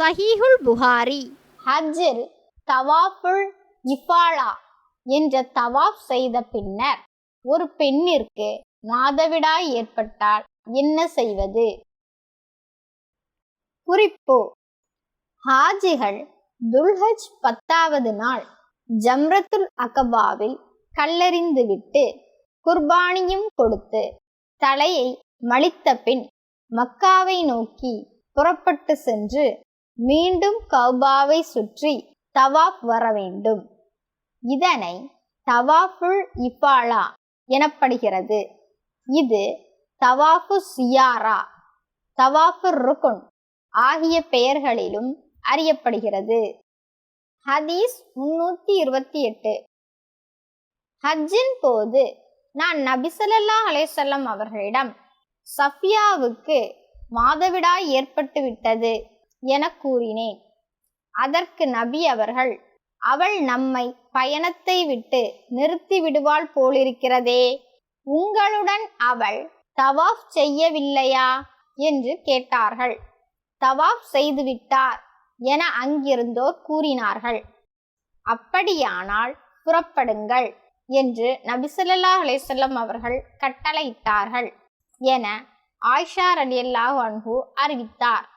சஹீஹுல் புகாரி. ஹஜ்ஜில் தவாஃபுல் இஃபாலா என்ற தவாஃப் செய்த பின்னர் ஒரு பெண்ணிற்கு மாதவிடாய் ஏற்பட்டால் என்ன செய்வது? குறிப்பு: ஹாஜிகள் துல்ஹஜ் 10வது நாள் ஜம்ரத்துல் அகபாவில் கல்லெறிந்துவிட்டு குர்பானியும் கொடுத்து தலையை மலித்த பின் மக்காவை நோக்கி புறப்பட்டு சென்று மீண்டும் கௌபாவை சுற்றி தவாப் வர வேண்டும். இதனை தவாஃபுல் இஃபாலா எனப்படுகிறது. இது தவாஃபு சியாரா, தவாஃபு ருக்குன் ஆகிய பெயர்களிலும் அறியப்படுகிறது. ஹதீஸ் 328. ஹஜ்ஜின் போது நான் நபி ஸல்லல்லாஹு அலைஹி வஸல்லம் அவர்களிடம் சஃபியாவுக்கு மாதவிடாய் ஏற்பட்டு விட்டது என கூறினேன். அதற்கு நபி அவர்கள், அவள் நம்மை பயணத்தை விட்டு நிறுத்தி விடுவாள் போலிருக்கிறதே, உங்களுடன் அவள் தவாஃப் செய்யவில்லையா என்று கேட்டார்கள். தவாஃப் செய்துவிட்டார் என அங்கிருந்தோர் கூறினார்கள். அப்படியானால் புறப்படுங்கள் என்று நபி ஸல்லல்லாஹு அலைஹி வஸல்லம் அவர்கள் கட்டளையிட்டார்கள் என ஆயிஷா ரலியல்லாஹு அன்ஹு அறிவித்தார்.